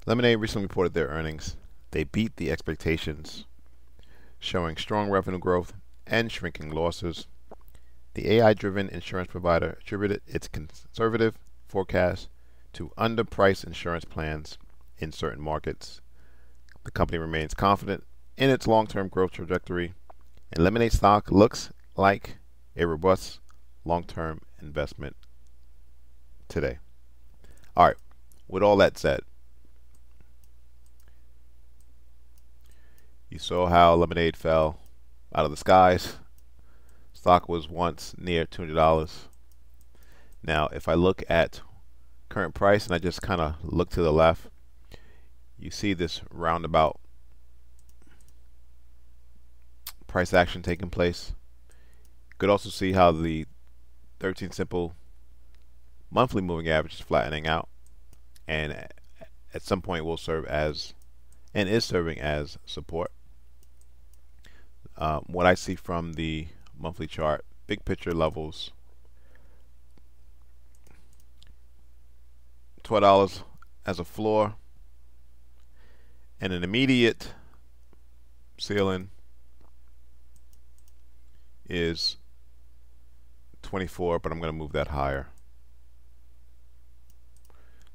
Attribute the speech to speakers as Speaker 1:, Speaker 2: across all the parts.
Speaker 1: Lemonade recently reported their earnings. They beat the expectations, showing strong revenue growth and shrinking losses. The AI-driven insurance provider attributed its conservative forecast to underpriced insurance plans in certain markets. The company remains confident in its long-term growth trajectory, and Lemonade stock looks like a robust long-term investment today. All right, with all that said, you saw how Lemonade fell out of the skies. Stock was once near $200. Now, if I look at current price and I just kind of look to the left, you see this roundabout price action taking place. You could also see how the 13 simple monthly moving average is flattening out, and at some point will serve as and is serving as support. What I see from the monthly chart, big picture levels, $12 as a floor, and an immediate ceiling is 24, but I'm going to move that higher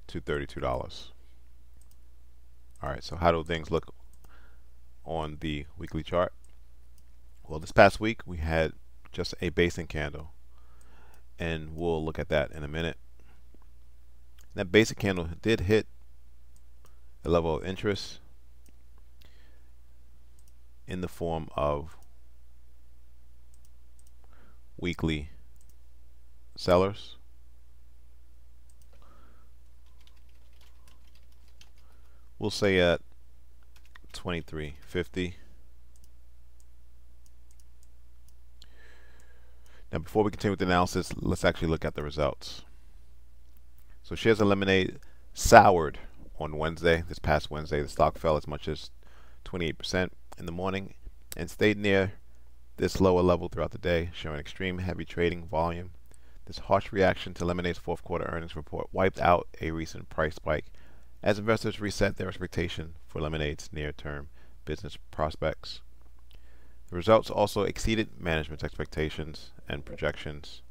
Speaker 1: to $32. All right, so how do things look on the weekly chart? Well, this past week we had just a basing candle, and we'll look at that in a minute. That basic candle did hit a level of interest in the form of weekly sellers. We'll say at 23.50. Now, before we continue with the analysis, let's actually look at the results. So shares of Lemonade soured on Wednesday. This past Wednesday, the stock fell as much as 28% in the morning and stayed near this lower level throughout the day, showing extreme heavy trading volume. This harsh reaction to Lemonade's fourth quarter earnings report wiped out a recent price spike as investors reset their expectation for Lemonade's near-term business prospects. The results also exceeded management's expectations and projections.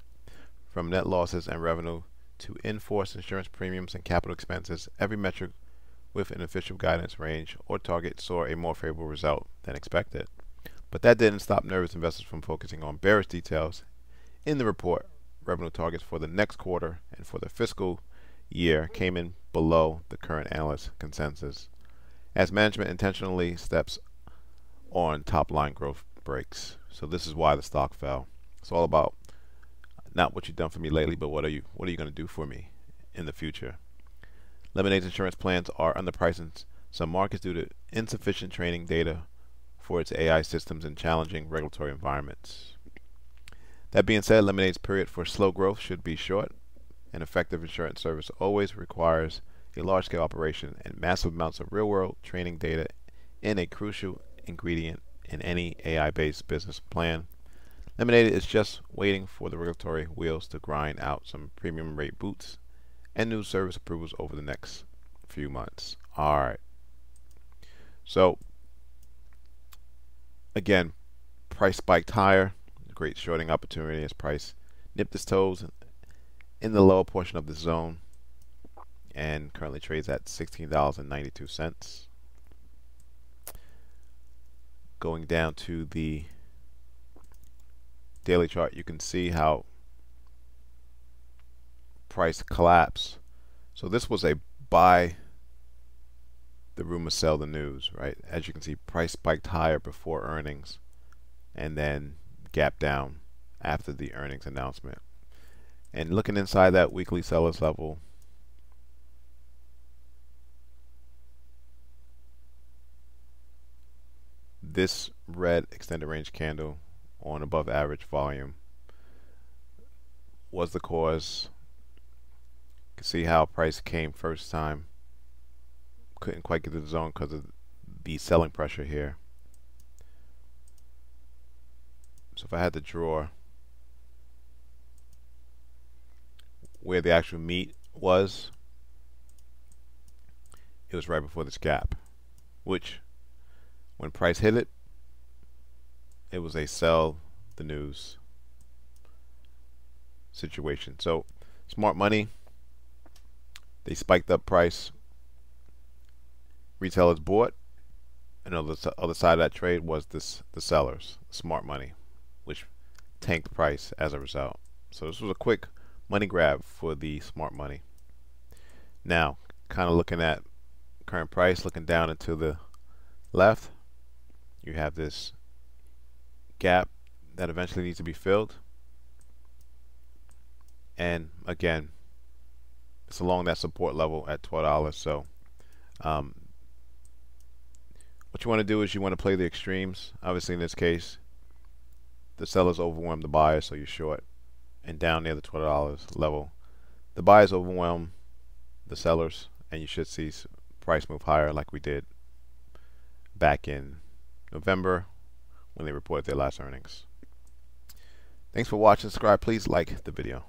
Speaker 1: From net losses and revenue to in-force insurance premiums and capital expenses, every metric with an official guidance range or target saw a more favorable result than expected. But that didn't stop nervous investors from focusing on bearish details in the report. Revenue targets for the next quarter and for the fiscal year came in below the current analyst consensus, as management intentionally steps on top-line growth breaks. So this is why the stock fell. It's all about not what you've done for me lately, but what are you going to do for me in the future? Lemonade's insurance plans are underpriced in some markets due to insufficient training data for its AI systems in challenging regulatory environments. That being said, Lemonade's period for slow growth should be short. An effective insurance service always requires a large-scale operation, and massive amounts of real-world training data in a crucial ingredient in any AI-based business plan. Lemonade is just waiting for the regulatory wheels to grind out some premium rate boots and new service approvals over the next few months. All right. So again, price spiked higher. Great shorting opportunity as price nipped its toes in the lower portion of the zone and currently trades at $16.92. Going down to the daily chart, you can see how price collapse. So this was a buy the rumor, sell the news, right? As you can see, price spiked higher before earnings and then gapped down after the earnings announcement. And looking inside that weekly sellers level, this red extended range candle on above average volume was the cause. You can see how price came first time, couldn't quite get to the zone because of the selling pressure here. So if I had to draw where the actual meat was, it was right before this gap, which when price hit it, it was a sell the news situation. So smart money, they spiked up price, retailers bought, and on the other side of that trade was the sellers, smart money, which tanked price as a result. So this was a quick money grab for the smart money. Now, kind of looking at current price, looking down into the left, you have this gap that eventually needs to be filled. And again, it's along that support level at $12. So what you want to do is you want to play the extremes. Obviously in this case, the sellers overwhelm the buyers, so you're short. And down near the $12 level, the buyers overwhelm the sellers, and you should see price move higher like we did back in November when they reported their last earnings. Thanks for watching. Subscribe. Please like the video.